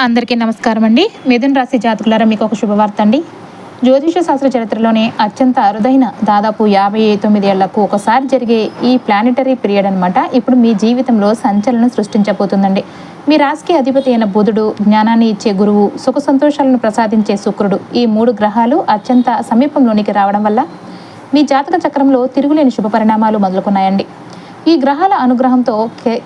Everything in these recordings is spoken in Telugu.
అందరికీ నమస్కారం అండి. మిథున రాశి జాతకులారా, మీకు ఒక శుభవార్త అండి. జ్యోతిష శాస్త్ర చరిత్రలోనే అత్యంత అరుదైన దాదాపు 59 ఏళ్లకు ఒకసారి జరిగే ఈ ప్లానిటరీ పీరియడ్ అనమాట ఇప్పుడు మీ జీవితంలో సంచలనం సృష్టించబోతుందండి. మీ రాశికి అధిపతి అయిన బుధుడు, జ్ఞానాన్ని ఇచ్చే గురువు, సుఖ సంతోషాలను ప్రసాదించే శుక్రుడు, ఈ 3 గ్రహాలు అత్యంత సమీపంలోనికి రావడం వల్ల మీ జాతక చక్రంలో తిరుగులేని శుభ పరిణామాలు మొదలుకున్నాయండి. ఈ గ్రహాల అనుగ్రహంతో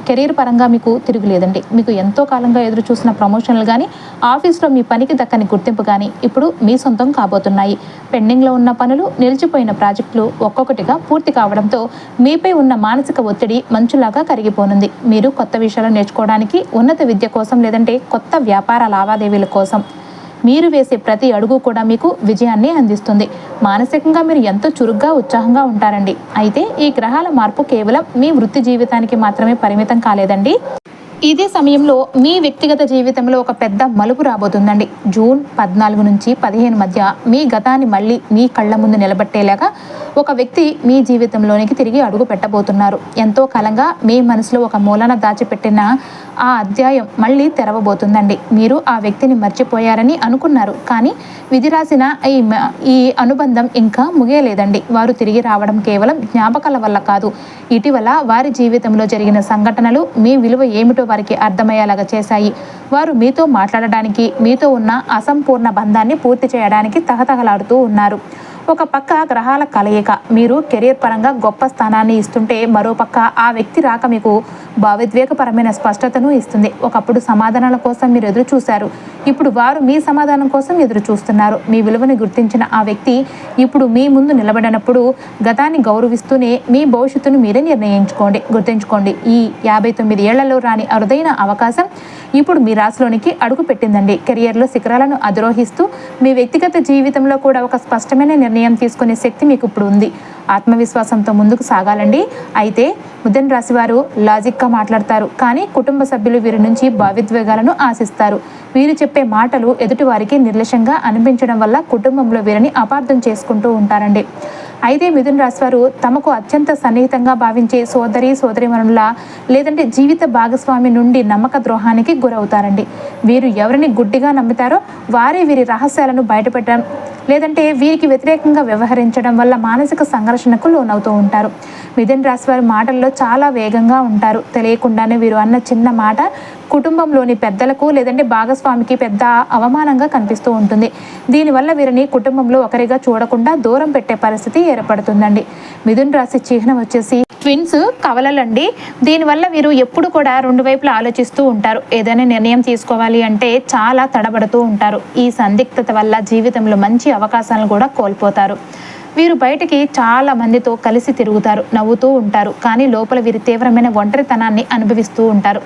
కెరీర్ పరంగా మీకు తిరుగులేదండి. మీకు ఎంతో కాలంగా ఎదురు చూసిన ప్రమోషన్లు కానీ, ఆఫీస్లో మీ పనికి దక్కని గుర్తింపు కానీ ఇప్పుడు మీ సొంతం కాబోతున్నాయి. పెండింగ్లో ఉన్న పనులు, నిలిచిపోయిన ప్రాజెక్టులు ఒక్కొక్కటిగా పూర్తి కావడంతో మీపై ఉన్న మానసిక ఒత్తిడి మంచులాగా కరిగిపోనుంది. మీరు కొత్త విషయాలు నేర్చుకోవడానికి, ఉన్నత విద్య కోసం లేదంటే కొత్త వ్యాపార లావాదేవీల కోసం మీరు వేసే ప్రతి అడుగు కూడా మీకు విజయాన్ని అందిస్తుంది. మానసికంగా మీరు ఎంతో చురుగ్గా, ఉత్సాహంగా ఉంటారండి. అయితే ఈ గ్రహాల మార్పు కేవలం మీ వృత్తి జీవితానికి మాత్రమే పరిమితం కాలేదండి. ఇదే సమయంలో మీ వ్యక్తిగత జీవితంలో ఒక పెద్ద మలుపు రాబోతుందండి. జూన్ 14 నుంచి 15 మధ్య మీ గతాన్ని మళ్ళీ మీ కళ్ళ ముందు నిలబెట్టేలాగా ఒక వ్యక్తి మీ జీవితంలోనికి తిరిగి అడుగు పెట్టబోతున్నారు. ఎంతో కాలంగా మీ మనసులో ఒక మూలన దాచిపెట్టిన ఆ అధ్యాయం మళ్ళీ తెరవబోతుందండి. మీరు ఆ వ్యక్తిని మర్చిపోయారని అనుకున్నారు, కానీ విధి రాసిన ఈ అనుబంధం ఇంకా ముగియలేదండి. వారు తిరిగి రావడం కేవలం జ్ఞాపకాల వల్ల కాదు, ఇటీవల వారి జీవితంలో జరిగిన సంఘటనలు మీ విలువ ఏమిటో వారికి అర్థమయ్యేలాగా చేశాయి. వారు మీతో మాట్లాడడానికి, మీతో ఉన్న అసంపూర్ణ బంధాన్ని పూర్తి చేయడానికి తహతహలాడుతూ ఉన్నారు. ఒక పక్క గ్రహాల కలయిక మీరు కెరీర్ పరంగా గొప్ప స్థానాన్ని ఇస్తుంటే, మరోపక్క ఆ వ్యక్తి రాక మీకు భావోద్వేగపరమైన స్పష్టతను ఇస్తుంది. ఒకప్పుడు సమాధానాల కోసం మీరు ఎదురు చూశారు, ఇప్పుడు వారు మీ సమాధానం కోసం ఎదురు చూస్తున్నారు. మీ విలువను గుర్తించిన ఆ వ్యక్తి ఇప్పుడు మీ ముందు నిలబడినప్పుడు గతాన్ని గౌరవిస్తూనే మీ భవిష్యత్తును మీరే గుర్తుంచుకోండి. ఈ 59 ఏళ్లలో రాని అరుదైన అవకాశం ఇప్పుడు మీ రాశిలోనికి అడుగు పెట్టిందండి. కెరియర్లో శిఖరాలను అధిరోహిస్తూ మీ వ్యక్తిగత జీవితంలో కూడా ఒక స్పష్టమైన నిర్ణయం తీసుకునే శక్తి మీకు ఇప్పుడు ఉంది. ఆత్మవిశ్వాసంతో ముందుకు సాగాలండి. అయితే మిథున రాశి వారు లాజిక్గా మాట్లాడతారు, కానీ కుటుంబ సభ్యులు వీరి నుంచి భావోద్వేగాలను ఆశిస్తారు. వీరు చెప్పే మాటలు ఎదుటి వారికి నిర్లక్ష్యంగా అనిపించడం వల్ల కుటుంబంలో వీరిని అపార్థం చేసుకుంటూ ఉంటారండి. అయితే మిథున రాశి వారు తమకు అత్యంత సన్నిహితంగా భావించే సోదరిమణుల లేదంటే జీవిత భాగస్వామి నుండి నమ్మక ద్రోహానికి గురవుతారండి. వీరు ఎవరిని గుడ్డిగా నమ్ముతారో వారే వీరి రహస్యాలను బయటపెట్టడం లేదంటే వీరికి వ్యతిరేకంగా వ్యవహరించడం వల్ల మానసిక సంఘర్షణకు లోనవుతూ ఉంటారు. మిథున రాశి వారి మాటల్లో చాలా వేగంగా ఉంటారు. తెలియకుండానే వీరు అన్న చిన్న మాట కుటుంబంలోని పెద్దలకు లేదంటే భాగస్వామికి పెద్ద అవమానంగా కనిపిస్తూ ఉంటుంది. దీనివల్ల వీరిని కుటుంబంలో ఒకరిగా చూడకుండా దూరం పెట్టే పరిస్థితి ఏర్పడుతుందండి. మిథున రాశి చిహ్నం వచ్చేసి ట్విన్స్, కవలలండి. దీనివల్ల వీరు ఎప్పుడు కూడా 2 వైపులా ఆలోచిస్తూ ఉంటారు. ఏదైనా నిర్ణయం తీసుకోవాలి అంటే చాలా తడబడుతూ ఉంటారు. ఈ సందిగ్ధత వల్ల జీవితంలో మంచి అవకాశాలను కూడా కోల్పోతారు. వీరు బయటికి చాలా మందితో కలిసి తిరుగుతారు, నవ్వుతూ ఉంటారు, కానీ లోపల వీరి తీవ్రమైన ఒంటరితనాన్ని అనుభవిస్తూ ఉంటారు.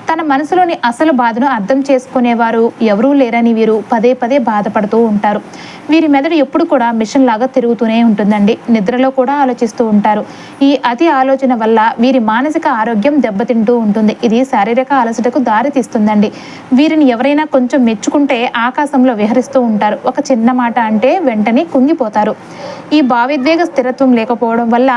తన మనసులోని అసలు బాధను అర్థం చేసుకునేవారు ఎవరూ లేరని వీరు పదే పదే బాధపడుతూ ఉంటారు. వీరి మెదడు ఎప్పుడు కూడా మిషన్ లాగా తిరుగుతూనే ఉంటుందండి. నిద్రలో కూడా ఆలోచిస్తూ ఉంటారు. ఈ అతి ఆలోచన వల్ల వీరి మానసిక ఆరోగ్యం దెబ్బతింటూ ఉంటుంది. ఇది శారీరక అలసటకు దారి తీస్తుందండి. వీరిని ఎవరైనా కొంచెం మెచ్చుకుంటే ఆకాశంలో విహరిస్తూ ఉంటారు. ఒక చిన్న మాట అంటే వెంటనే కుంగిపోతారు. ఈ భావోద్వేగ స్థిరత్వం లేకపోవడం వల్ల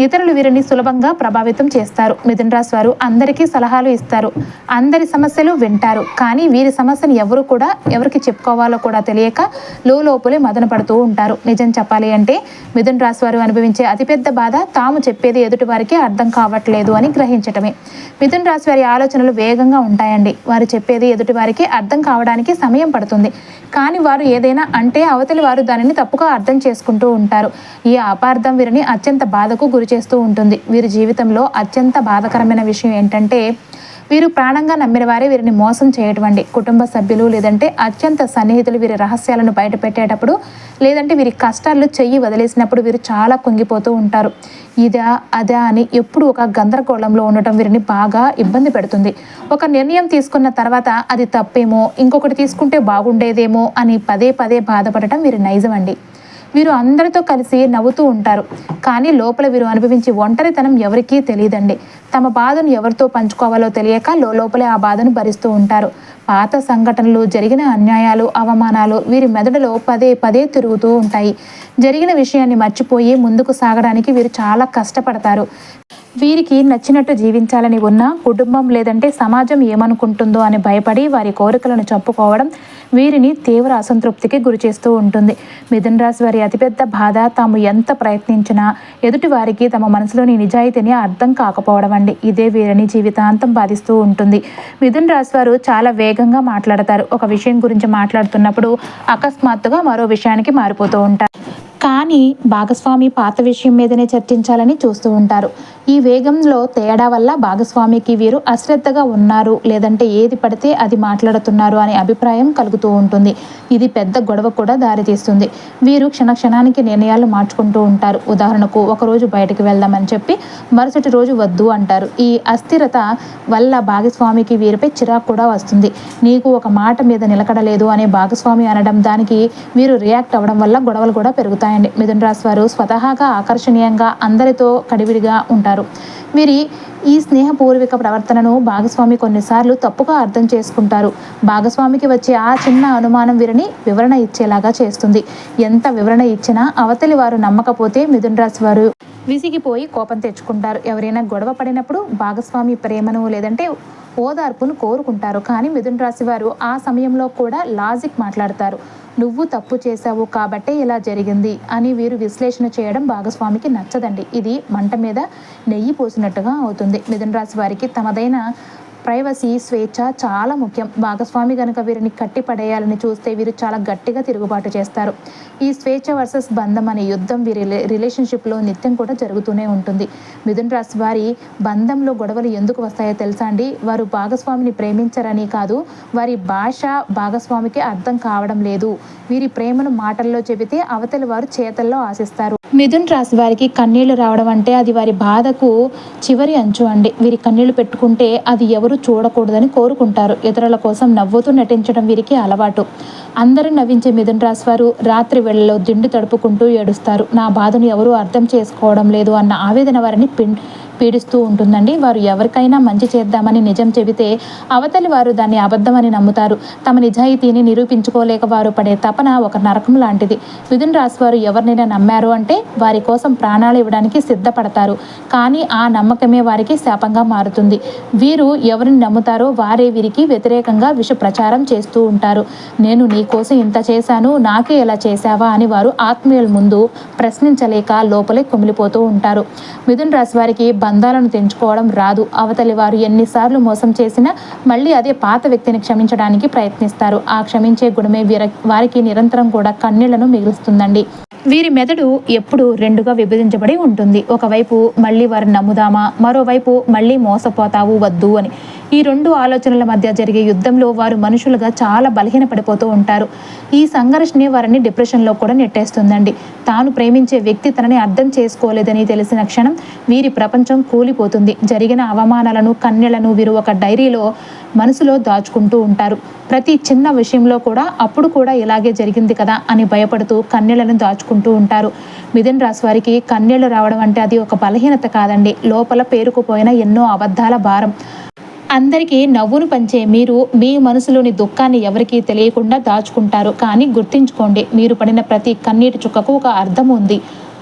ఇతరులు వీరిని సులభంగా ప్రభావితం చేస్తారు. మిథున రాశి వారు అందరికీ సలహాలు ఇస్తారు, అందరి సమస్యలు వింటారు, కానీ వీరి సమస్యను ఎవరికి చెప్పుకోవాలో కూడా తెలియక లోపలే మదన పడుతూ ఉంటారు. నిజం చెప్పాలి అంటే మిథున రాశి వారు అనుభవించే అతిపెద్ద బాధ తాము చెప్పేది ఎదుటి వారికి అర్థం కావట్లేదు అని గ్రహించటమే. మిథున రాశి వారి ఆలోచనలు వేగంగా ఉంటాయండి. వారు చెప్పేది ఎదుటి వారికి అర్థం కావడానికి సమయం పడుతుంది, కానీ వారు ఏదైనా అంటే అవతలి వారు దానిని తప్పుగా అర్థం చేసుకుంటూ ఉంటారు. ఈ అపార్థం వీరిని అత్యంత బాధకు గురి చేస్తూ ఉంటుంది. వీరి జీవితంలో అత్యంత బాధాకరమైన విషయం ఏంటంటే వీరు ప్రాణంగా నమ్మిన వారే వీరిని మోసం చేయటం అండి. కుటుంబ సభ్యులు లేదంటే అత్యంత సన్నిహితులు వీరి రహస్యాలను బయట పెట్టేటప్పుడు లేదంటే వీరి కష్టాలు చెయ్యి వదిలేసినప్పుడు వీరు చాలా కుంగిపోతూ ఉంటారు. ఇదా అదా అని ఎప్పుడు ఒక గందరగోళంలో ఉండటం వీరిని బాగా ఇబ్బంది పెడుతుంది. ఒక నిర్ణయం తీసుకున్న తర్వాత అది తప్పేమో, ఇంకొకటి తీసుకుంటే బాగుండేదేమో అని పదే పదే బాధపడటం వీరి నైజం అండి. వీరు అందరితో కలిసి నవ్వుతూ ఉంటారు, కానీ లోపల వీరు అనుభవించే ఒంటరితనం ఎవరికీ తెలియదండి. తమ బాధను ఎవరితో పంచుకోవాలో తెలియక లోపలే ఆ బాధను భరిస్తూ ఉంటారు. పాత సంఘటనలు, జరిగిన అన్యాయాలు, అవమానాలు వీరి మెదడులో పదే పదే తిరుగుతూ ఉంటాయి. జరిగిన విషయాన్ని మర్చిపోయి ముందుకు సాగడానికి వీరు చాలా కష్టపడతారు. వీరికి నచ్చినట్టు జీవించాలని ఉన్న కుటుంబం లేదంటే సమాజం ఏమనుకుంటుందో అని భయపడి వారి కోరికలను చంపుకోవడం వీరిని తీవ్ర అసంతృప్తికి గురిచేస్తూ ఉంటుంది. మిథున రాశి వారి అతిపెద్ద బాధ తాము ఎంత ప్రయత్నించినా ఎదుటి వారికి తమ మనసులోని నిజాయితీని అర్థం కాకపోవడం అండి. ఇదే వీరిని జీవితాంతం బాధిస్తూ ఉంటుంది. మిథున రాశి వారు చాలా వేగంగా మాట్లాడతారు. ఒక విషయం గురించి మాట్లాడుతున్నప్పుడు అకస్మాత్తుగా మరో విషయానికి మారిపోతూ ఉంటారు. కానీ భాగస్వామి పాత విషయం మీదనే చర్చించాలని చూస్తూ ఉంటారు. ఈ వేగంలో తేడా వల్ల భాగస్వామికి వీరు అశ్రద్ధగా ఉన్నారు లేదంటే ఏది పడితే అది మాట్లాడుతున్నారు అనే అభిప్రాయం కలుగుతూ ఉంటుంది. ఇది పెద్ద గొడవ కూడా దారితీస్తుంది. వీరు క్షణానికి నిర్ణయాలు మార్చుకుంటూ ఉంటారు. ఉదాహరణకు ఒకరోజు బయటకు వెళ్దామని చెప్పి మరుసటి రోజు వద్దు అంటారు. ఈ అస్థిరత వల్ల భాగస్వామికి వీరిపై చిరాకు కూడా వస్తుంది. నీకు ఒక మాట మీద నిలకడలేదు అనే భాగస్వామి అనడం, దానికి వీరు రియాక్ట్ అవ్వడం వల్ల గొడవలు కూడా పెరుగుతాయండి. మిథున రాశి వారు స్వతహాగా ఆకర్షణీయంగా అందరితో కడివిడిగా ఉంటారు. వీరి ఈ స్నేహపూర్వక ప్రవర్తనను భాగస్వామి కొన్నిసార్లు తప్పుగా అర్థం చేసుకుంటారు. భాగస్వామికి వచ్చే ఆ చిన్న అనుమానం వీరిని వివరణ ఇచ్చేలాగా చేస్తుంది. ఎంత వివరణ ఇచ్చినా అవతలి వారు నమ్మకపోతే మిథున రాశి వారు విసిగిపోయి కోపం తెచ్చుకుంటారు. ఎవరైనా గొడవ పడినప్పుడు భాగస్వామి ప్రేమను లేదంటే ఓదార్పును కోరుకుంటారు. కానీ మిథున రాశి వారు ఆ సమయంలో కూడా లాజిక్ మాట్లాడతారు. నువ్వు తప్పు చేశావు కాబట్టే ఇలా జరిగింది అని వీరు విశ్లేషణ చేయడం భాగస్వామికి నచ్చదండి. ఇది మంట మీద నెయ్యి పోసినట్టుగా అవుతుంది. మిథున రాశి వారికి తమదైన ప్రైవసీ, స్వేచ్ఛ చాలా ముఖ్యం. భాగస్వామి కనుక వీరిని కట్టి పడేయాలని చూస్తే వీరు చాలా గట్టిగా తిరుగుబాటు చేస్తారు. ఈ స్వేచ్ఛ వర్సెస్ బంధం అనే యుద్ధం వీరి రిలేషన్షిప్లో నిత్యం కూడా జరుగుతూనే ఉంటుంది. మిథున రాశి వారి బంధంలో గొడవలు ఎందుకు వస్తాయో తెలుసా అండి? వారు భాగస్వామిని ప్రేమించరని కాదు, వారి భాష భాగస్వామికి అర్థం కావడం లేదు. వీరి ప్రేమను మాటల్లో చెబితే అవతలి వారు చేతల్లో ఆశిస్తారు. మిథున రాశి వారికి కన్నీళ్లు రావడం అంటే అది వారి బాధకు చివరి అంచు అండి. వీరి కన్నీళ్లు పెట్టుకుంటే అది ఎవరు చూడకూడదని కోరుకుంటారు. ఇతరుల కోసం నవ్వుతూ నటించడం వీరికి అలవాటు. అందరూ నవ్వించే మిథున రాశి వారు రాత్రి వేళల్లో దిండు తడుపుకుంటూ ఏడుస్తారు. నా బాధను ఎవరూ అర్థం చేసుకోవడం లేదు అన్న ఆవేదన వారిని పీడిస్తూ ఉంటుందండి. వారు ఎవరికైనా మంచి చేద్దామని నిజం చెబితే అవతలి వారు దాన్ని అబద్ధమని నమ్ముతారు. తమ నిజాయితీని నిరూపించుకోలేక వారు పడే తపన ఒక నరకం లాంటిది. మిథున రాశి వారు ఎవరినైనా నమ్మారు అంటే వారి కోసం ప్రాణాలు ఇవ్వడానికి సిద్ధపడతారు. కానీ ఆ నమ్మకమే వారికి శాపంగా మారుతుంది. వీరు ఎవరిని నమ్ముతారో వారే వీరికి వ్యతిరేకంగా విష ప్రచారం చేస్తూ ఉంటారు. నేను నీ కోసం ఇంత చేశాను, నాకే ఎలా చేశావా అని వారు ఆత్మీయుల ముందు ప్రశ్నించలేక లోపలే కుమిలిపోతూ ఉంటారు. మిథున రాశి వారికి బంధాలను తెంచుకోవడం రాదు. అవతలి వారు ఎన్నిసార్లు మోసం చేసినా మళ్ళీ అదే పాత వ్యక్తిని క్షమించడానికి ప్రయత్నిస్తారు. ఆ క్షమించే గుణమే వారికి నిరంతరం కూడా కన్నీళ్లను మిగులుస్తుందండి. వీరి మెదడు ఎప్పుడు రెండుగా విభజించబడి ఉంటుంది. ఒకవైపు మళ్ళీ వారిని నమ్ముదామా, మరోవైపు మళ్ళీ మోసపోతావు వద్దు అని. ఈ రెండు ఆలోచనల మధ్య జరిగే యుద్ధంలో వారు మనుషులుగా చాలా బలహీనపడిపోతూ ఉంటారు. ఈ సంఘర్షణే వారిని డిప్రెషన్లో కూడా నెట్టేస్తుందండి. తాను ప్రేమించే వ్యక్తి తనని అర్థం చేసుకోలేదని తెలిసిన క్షణం వీరి ప్రపంచం కూలిపోతుంది. జరిగిన అవమానాలను, కన్నీళ్లను వీరు ఒక డైరీలో మనసులో దాచుకుంటూ ఉంటారు. ప్రతి చిన్న విషయంలో కూడా అప్పుడు కూడా ఇలాగే జరిగింది కదా అని భయపడుతూ కన్నీళ్లను దాచుకుంటూ ఉంటారు. మిథున రాశి వారికి కన్నీళ్లు రావడం అంటే అది ఒక బలహీనత కాదండి, లోపల పేరుకుపోయిన ఎన్నో అబద్ధాల భారం. అందరికీ నవ్వును పంచే మీరు మీ మనసులోని దుఃఖాన్ని ఎవరికీ తెలియకుండా దాచుకుంటారు. కానీ గుర్తించుకోండి, మీరు పడిన ప్రతి కన్నీటి చుక్కకు ఒక అర్థం ఉంది.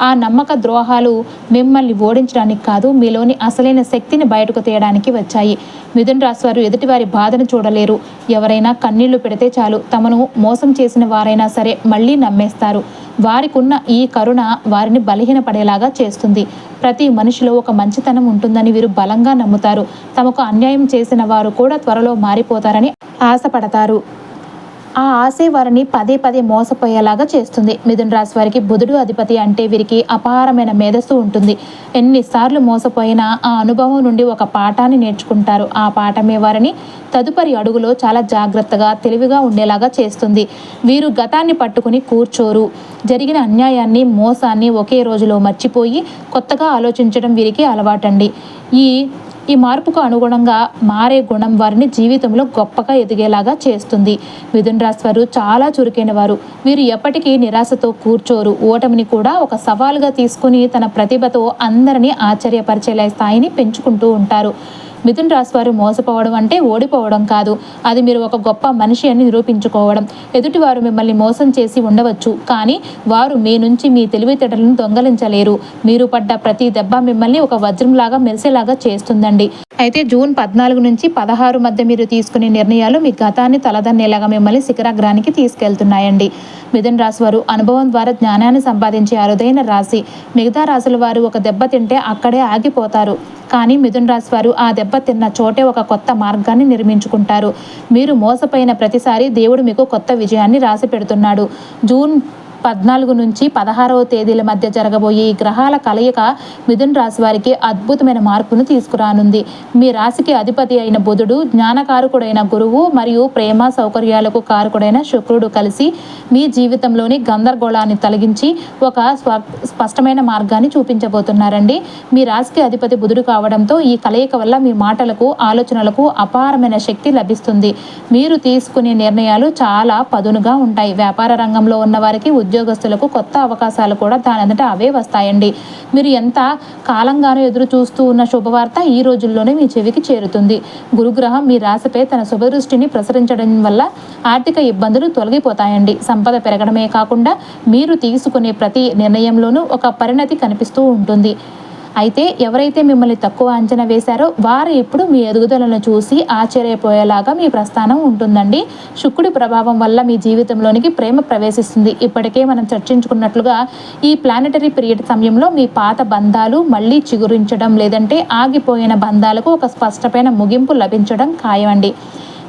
ఆ నమ్మక ద్రోహాలు మిమ్మల్ని ఓడించడానికి కాదు, మీలోని అసలైన శక్తిని బయటకు తీయడానికి వచ్చాయి. మిథున రాశి వారు ఎదుటివారి బాధను చూడలేరు. ఎవరైనా కన్నీళ్లు పెడితే చాలు, తమను మోసం చేసిన వారైనా సరే మళ్ళీ నమ్మేస్తారు. వారికున్న ఈ కరుణ వారిని బలహీనపడేలాగా చేస్తుంది. ప్రతి మనిషిలో ఒక మంచితనం ఉంటుందని వీరు బలంగా నమ్ముతారు. తమకు అన్యాయం చేసిన వారు కూడా త్వరలో మారిపోతారని ఆశపడతారు. ఆ ఆశే వారిని పదే పదే మోసపోయేలాగా చేస్తుంది. మిథున రాశి వారికి బుధుడు అధిపతి అంటే వీరికి అపారమైన మేధస్సు ఉంటుంది. ఎన్నిసార్లు మోసపోయినా ఆ అనుభవం నుండి ఒక పాఠాన్ని నేర్చుకుంటారు. ఆ పాఠమే వారిని తదుపరి అడుగులో చాలా జాగ్రత్తగా, తెలివిగా ఉండేలాగా చేస్తుంది. వీరు గతాన్ని పట్టుకుని కూర్చోరు. జరిగిన అన్యాయాన్ని, మోసాన్ని ఒకే రోజులో మర్చిపోయి కొత్తగా ఆలోచించడం వీరికి అలవాటండి. ఈ మార్పుకు అనుగుణంగా మారే గుణం వారిని జీవితంలో గొప్పగా ఎదిగేలాగా చేస్తుంది. మిథున రాశి వారు చాలా చురుకైన వారు. వీరు ఎప్పటికీ నిరాశతో కూర్చోరు. ఓటమిని కూడా ఒక సవాలుగా తీసుకుని తన ప్రతిభతో అందరినీ ఆశ్చర్యపరిచేలా స్థాయిని పెంచుకుంటూ ఉంటారు. మిథున్ రాశి వారు మోసపోవడం అంటే ఓడిపోవడం కాదు, అది మీరు ఒక గొప్ప మనిషి అని నిరూపించుకోవడం. ఎదుటివారు మిమ్మల్ని మోసం చేసి ఉండవచ్చు, కానీ వారు మీ నుంచి మీ తెలివితేటలను దొంగలించలేరు. మీరు పడ్డ ప్రతి దెబ్బ మిమ్మల్ని ఒక వజ్రంలాగా మెరిసేలాగా చేస్తుందండి. అయితే జూన్ 14 నుంచి 16 మధ్య మీరు తీసుకునే నిర్ణయాలు మీ గతాన్ని తలదన్నేలాగా మిమ్మల్ని శిఖరాగ్రానికి తీసుకెళ్తున్నాయండి. మిథున రాశి వారు అనుభవం ద్వారా జ్ఞానాన్ని సంపాదించే అరుదైన రాశి. మిగతా రాశుల వారు ఒక దెబ్బ తింటే అక్కడే ఆగిపోతారు, కానీ మిథున రాశి వారు ఆ దెబ్బ తిన్న చోటే ఒక కొత్త మార్గాన్ని నిర్మించుకుంటారు. మీరు మోసపోయిన ప్రతిసారి దేవుడు మీకు కొత్త విజయాన్ని రాసి పెడుతున్నాడు. జూన్ 14 నుంచి 16వ తేదీల మధ్య జరగబోయే ఈ గ్రహాల కలయిక మిథున రాశి వారికి అద్భుతమైన మార్పును తీసుకురానుంది. మీ రాశికి అధిపతి అయిన బుధుడు, జ్ఞానకారకుడైన గురువు మరియు ప్రేమ సౌకర్యాలకు కారకుడైన శుక్రుడు కలిసి మీ జీవితంలోని గందరగోళాన్ని తొలగించి ఒక స్పష్టమైన మార్గాన్ని చూపించబోతున్నారండి. మీ రాశికి అధిపతి బుధుడు కావడంతో ఈ కలయిక వల్ల మీ మాటలకు, ఆలోచనలకు అపారమైన శక్తి లభిస్తుంది. మీరు తీసుకునే నిర్ణయాలు చాలా పదునుగా ఉంటాయి. వ్యాపార రంగంలో ఉన్న వారికి, ఉద్యోగస్తులకు కొత్త అవకాశాలు కూడా దానంతటా అవే వస్తాయండి. మీరు ఎంత కాలంగానో ఎదురు చూస్తూ ఉన్న శుభవార్త ఈ రోజుల్లోనే మీ చెవికి చేరుతుంది. గురుగ్రహం మీ రాశిపై తన శుభదృష్టిని ప్రసరించడం వల్ల ఆర్థిక ఇబ్బందులు తొలగిపోతాయండి. సంపద పెరగడమే కాకుండా మీరు తీసుకునే ప్రతి నిర్ణయంలోనూ ఒక పరిణతి కనిపిస్తూ ఉంటుంది. అయితే ఎవరైతే మిమ్మల్ని తక్కువ అంచనా వేశారో వారు ఇప్పుడు మీ ఎదుగుదలను చూసి ఆశ్చర్యపోయేలాగా మీ ప్రస్థానం ఉంటుందండి. శుక్రుడి ప్రభావం వల్ల మీ జీవితంలోనికి ప్రేమ ప్రవేశిస్తుంది. ఇప్పటికే మనం చర్చించుకున్నట్లుగా ఈ ప్లానెటరీ పీరియడ్ సమయంలో మీ పాత బంధాలు మళ్ళీ చిగురించడం, లేదంటే ఆగిపోయిన బంధాలకు ఒక స్పష్టమైన ముగింపు లభించడం ఖాయమండి.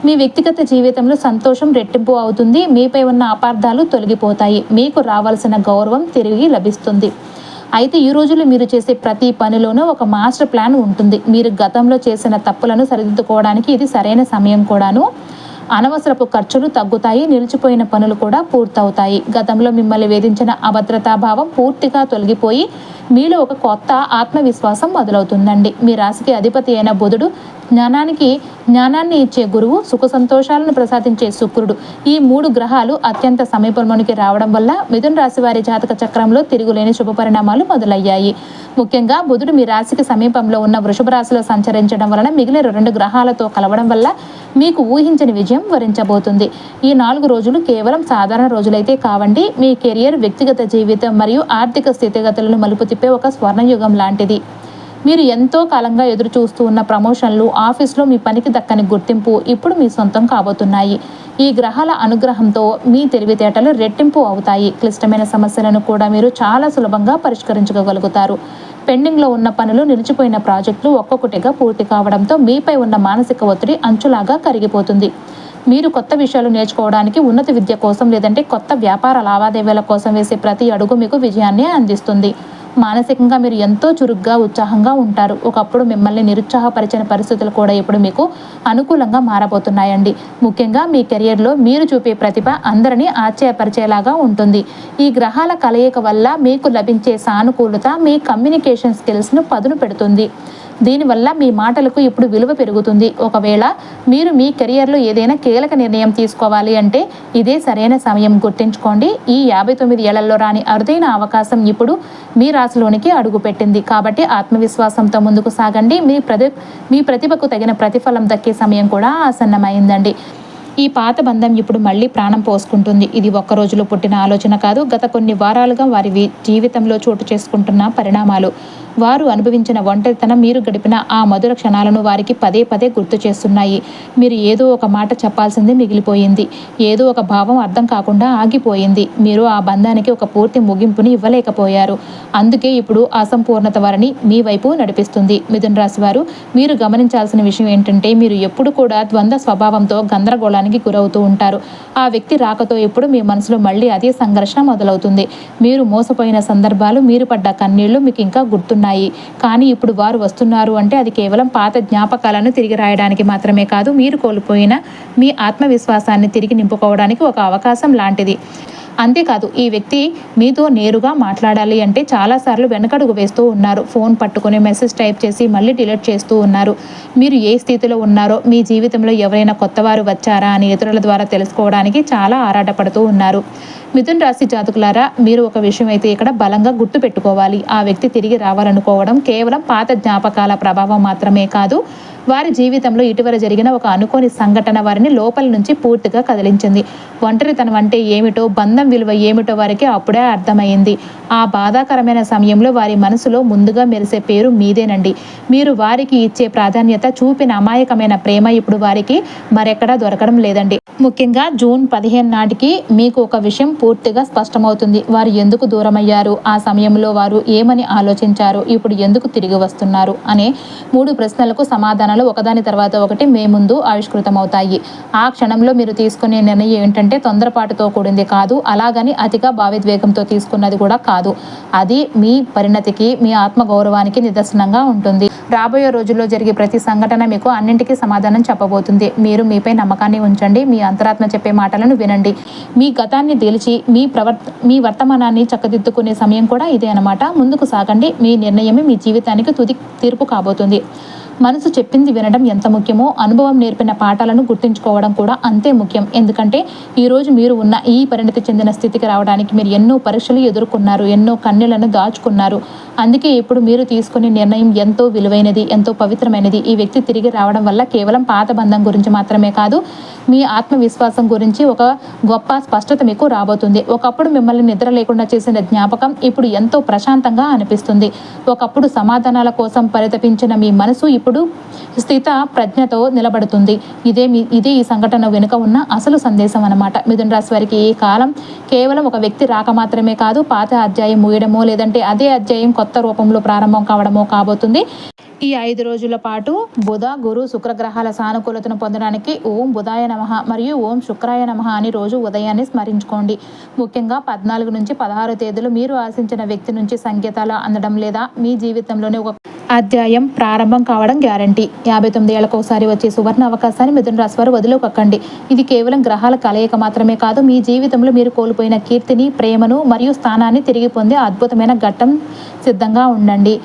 మీ వ్యక్తిగత జీవితంలో సంతోషం రెట్టింపు అవుతుంది. మీపై ఉన్న అపార్థాలు తొలగిపోతాయి. మీకు రావాల్సిన గౌరవం తిరిగి లభిస్తుంది. అయితే ఈ రోజుల్లో మీరు చేసే ప్రతి పనిలోనూ ఒక మాస్టర్ ప్లాన్ ఉంటుంది. మీరు గతంలో చేసిన తప్పులను సరిదిద్దుకోవడానికి ఇది సరైన సమయం కూడాను. అనవసరపు ఖర్చులు తగ్గుతాయి, నిలిచిపోయిన పనులు కూడా పూర్తవుతాయి. గతంలో మిమ్మల్ని వేధించిన అభద్రతా భావం పూర్తిగా తొలగిపోయి మీలో ఒక కొత్త ఆత్మవిశ్వాసం మొదలవుతుందండి. మీ రాశికి అధిపతి అయిన బుధుడు, జ్ఞానాన్ని ఇచ్చే గురువు, సుఖ సంతోషాలను ప్రసాదించే శుక్రుడు, ఈ 3 గ్రహాలు అత్యంత సమీపంలోనికి రావడం వల్ల మిథున రాశి వారి జాతక చక్రంలో తిరుగులేని శుభ పరిణామాలు మొదలయ్యాయి. ముఖ్యంగా బుధుడు మీ రాశికి సమీపంలో ఉన్న వృషభ రాశిలో సంచరించడం వలన మిగిలిన 2 గ్రహాలతో కలవడం వల్ల మీకు ఊహించని విజయం వరించబోతుంది. ఈ 4 రోజులు కేవలం సాధారణ రోజులైతే కావండి. మీ కెరియర్, వ్యక్తిగత జీవితం మరియు ఆర్థిక స్థితిగతులను మలుపు తిప్పే ఒక స్వర్ణయుగం లాంటిది. మీరు ఎంతో కాలంగా ఎదురు చూస్తూ ఉన్న ప్రమోషన్లు, ఆఫీస్లో మీ పనికి దక్కని గుర్తింపు ఇప్పుడు మీ సొంతం కాబోతున్నాయి. ఈ గ్రహాల అనుగ్రహంతో మీ తెలివితేటలు రెట్టింపు అవుతాయి. క్లిష్టమైన సమస్యలను కూడా మీరు చాలా సులభంగా పరిష్కరించుకోగలుగుతారు. పెండింగ్లో ఉన్న పనులు, నిలిచిపోయిన ప్రాజెక్టులు ఒక్కొక్కటిగా పూర్తి కావడంతో మీపై ఉన్న మానసిక ఒత్తిడి అంచులాగా కరిగిపోతుంది. మీరు కొత్త విషయాలు నేర్చుకోవడానికి, ఉన్నత విద్య కోసం, లేదంటే కొత్త వ్యాపార లావాదేవీల కోసం వేసే ప్రతి అడుగు మీకు విజయాన్ని అందిస్తుంది. మానసికంగా మీరు ఎంతో చురుగ్గా, ఉత్సాహంగా ఉంటారు. ఒకప్పుడు మిమ్మల్ని నిరుత్సాహపరిచిన పరిస్థితులు కూడా ఇప్పుడు మీకు అనుకూలంగా మారబోతున్నాయండి. ముఖ్యంగా మీ కెరియర్లో మీరు చూపే ప్రతిభ అందరినీ ఆశ్చర్యపరిచేలాగా ఉంటుంది. ఈ గ్రహాల కలయిక వల్ల మీకు లభించే సానుకూలత మీ కమ్యూనికేషన్ స్కిల్స్ను పదును పెడుతుంది. దీనివల్ల మీ మాటలకు ఇప్పుడు విలువ పెరుగుతుంది. ఒకవేళ మీరు మీ కెరియర్లో ఏదైనా కీలక నిర్ణయం తీసుకోవాలి అంటే ఇదే సరైన సమయం. గుర్తుంచుకోండి, ఈ 59 ఏళ్లలో రాని అరుదైన అవకాశం ఇప్పుడు మీ రాశిలోనికి అడుగుపెట్టింది. కాబట్టి ఆత్మవిశ్వాసంతో ముందుకు సాగండి. మీ ప్రతిభకు తగిన ప్రతిఫలం దక్కే సమయం కూడా ఆసన్నమైందండి. ఈ పాత బంధం ఇప్పుడు మళ్ళీ ప్రాణం పోసుకుంటుంది. ఇది ఒక్క రోజులో పుట్టిన ఆలోచన కాదు, గత కొన్ని వారాలుగా వారి జీవితంలో చోటు చేసుకుంటున్న పరిణామాలు. వారు అనుభవించిన ఒంటరితనం, మీరు గడిపిన ఆ మధుర క్షణాలను వారికి పదే పదే గుర్తు చేస్తున్నాయి. మీరు ఏదో ఒక మాట చెప్పాల్సింది మిగిలిపోయింది, ఏదో ఒక భావం అర్థం కాకుండా ఆగిపోయింది. మీరు ఆ బంధానికి ఒక పూర్తి ముగింపుని ఇవ్వలేకపోయారు. అందుకే ఇప్పుడు అసంపూర్ణత వారిని మీ వైపు నడిపిస్తుంది. మిథున రాశి వారు, మీరు గమనించాల్సిన విషయం ఏంటంటే మీరు ఎప్పుడు కూడా ద్వంద్వ స్వభావంతో గందరగోళానికి గురవుతూ ఉంటారు. ఆ వ్యక్తి రాకతో ఇప్పుడు మీ మనసులో మళ్ళీ అదే సంఘర్షణ మొదలవుతుంది. మీరు మోసపోయిన సందర్భాలు, మీరు పడ్డ కన్నీళ్లు మీకు ఇంకా గుర్తున్నాయి. కానీ ఇప్పుడు వారు వస్తున్నారు అంటే అది కేవలం పాత జ్ఞాపకాలను తిరిగి రాయడానికి మాత్రమే కాదు, మీరు కోల్పోయిన మీ ఆత్మవిశ్వాసాన్ని తిరిగి నింపుకోవడానికి ఒక అవకాశం లాంటిది. అంతేకాదు, ఈ వ్యక్తి మీతో నేరుగా మాట్లాడాలి అంటే చాలాసార్లు వెనకడుగు వేస్తూ ఉన్నారు. ఫోన్ పట్టుకుని మెసేజ్ టైప్ చేసి మళ్ళీ డిలీట్ చేస్తూ ఉన్నారు. మీరు ఏ స్థితిలో ఉన్నారో, మీ జీవితంలో ఎవరైనా కొత్తవారు వచ్చారా అని ఇతరుల ద్వారా తెలుసుకోవడానికి చాలా ఆరాటపడుతూ ఉన్నారు. మిథున్ రాశి జాతకులారా, మీరు ఒక విషయం అయితే ఇక్కడ బలంగా గుర్తు పెట్టుకోవాలి. ఆ వ్యక్తి తిరిగి రావాలనుకోవడం కేవలం పాత జ్ఞాపకాల ప్రభావం మాత్రమే కాదు, వారి జీవితంలో ఇటీవల జరిగిన ఒక అనుకోని సంఘటన వారిని లోపల నుంచి పూర్తిగా కదిలించింది. ఒంటరితనం అంటే ఏమిటో, బంధం విలువ ఏమిటో వారికి అప్పుడే అర్థమైంది. ఆ బాధాకరమైన సమయంలో వారి మనసులో ముందుగా మెరిసే పేరు మీదేనండి. మీరు వారికి ఇచ్చే ప్రాధాన్యత, చూపిన అమాయకమైన ప్రేమ ఇప్పుడు వారికి మరెక్కడా దొరకడం లేదండి. ముఖ్యంగా జూన్ 15 నాటికి మీకు ఒక విషయం పూర్తిగా స్పష్టమవుతుంది. వారు ఎందుకు దూరమయ్యారు, ఆ సమయంలో వారు ఏమని ఆలోచించారు, ఇప్పుడు ఎందుకు తిరిగి వస్తున్నారు అనే 3 ప్రశ్నలకు సమాధానాలు ఒకదాని తర్వాత ఒకటి మీ ముందు ఆవిష్కృతమవుతాయి. ఆ క్షణంలో మీరు తీసుకునే నిర్ణయం ఏంటంటే తొందరపాటుతో కూడింది కాదు, అలాగని అతిగా భావోద్వేగంతో తీసుకున్నది కూడా కాదు. అది మీ పరిణతికి, మీ ఆత్మగౌరవానికి నిదర్శనంగా ఉంటుంది. రాబోయే రోజుల్లో జరిగే ప్రతి సంఘటన మీకు అన్నింటికీ సమాధానం చెప్పబోతుంది. మీరు మీపై నమ్మకాన్ని ఉంచండి. మీ అంతరాత్మ చెప్పే మాటలను వినండి. మీ గతాన్ని తేల్చి మీ వర్తమానాన్ని చక్కదిద్దుకునే సమయం కూడా ఇదే అన్నమాట. ముందుకు సాగండి. మీ నిర్ణయమే మీ జీవితానికి తుది తీర్పు కాబోతుంది. మనసు చెప్పింది వినడం ఎంత ముఖ్యమో, అనుభవం నేర్పిన పాఠాలను గుర్తుంచుకోవడం కూడా అంతే ముఖ్యం. ఎందుకంటే ఈరోజు మీరు ఉన్న ఈ పరిణతి చెందిన స్థితికి రావడానికి మీరు ఎన్నో పరీక్షలు ఎదుర్కొన్నారు, ఎన్నో కన్నీళ్లను దాచుకున్నారు. అందుకే ఇప్పుడు మీరు తీసుకునే నిర్ణయం ఎంతో విలువైనది, ఎంతో పవిత్రమైనది. ఈ వ్యక్తి తిరిగి రావడం వల్ల కేవలం పాత బంధం గురించి మాత్రమే కాదు, మీ ఆత్మవిశ్వాసం గురించి ఒక గొప్ప స్పష్టత మీకు రాబోతుంది. ఒకప్పుడు మిమ్మల్ని నిద్ర లేకుండా చేసిన జ్ఞాపకం ఇప్పుడు ఎంతో ప్రశాంతంగా అనిపిస్తుంది. ఒకప్పుడు సమాధానాల కోసం పరితపించిన మీ మనసు ఇప్పుడు స్థిత ప్రజ్ఞతో నిలబడుతుంది. ఇదే ఈ సంఘటన వెనుక ఉన్న అసలు సందేశం అన్నమాట. మిథున రాశి వారికి ఈ కాలం కేవలం ఒక వ్యక్తి రాక మాత్రమే కాదు, పాత అధ్యాయం ముగియడమో లేదంటే అదే అధ్యాయం కొత్త రూపంలో ప్రారంభం కావడమో కాబోతుంది. ఈ 5 రోజుల పాటు బుధ, గురు, శుక్రగ్రహాల సానుకూలతను పొందడానికి ఓం బుధాయ నమః మరియు ఓం శుక్రాయ నమః అని రోజు ఉదయాన్నే స్మరించుకోండి. ముఖ్యంగా 14 నుంచి 16 తేదీలు మీరు ఆశించిన వ్యక్తి నుంచి సంకేతాలు అందడం లేదా మీ జీవితంలోనే ఒక అధ్యాయం ప్రారంభం కావడం గ్యారంటీ. 59 ఏళ్లకు ఒకసారి వచ్చే సువర్ణ అవకాశాన్ని మిథున రాశి వారు వదిలిపెట్టకండి. ఇది కేవలం గ్రహాల కలయిక మాత్రమే కాదు, మీ జీవితంలో మీరు కోల్పోయిన కీర్తిని, ప్రేమను మరియు స్థానాన్ని తిరిగి పొందే అద్భుతమైన ఘట్టం. సిద్ధంగా ఉండండి.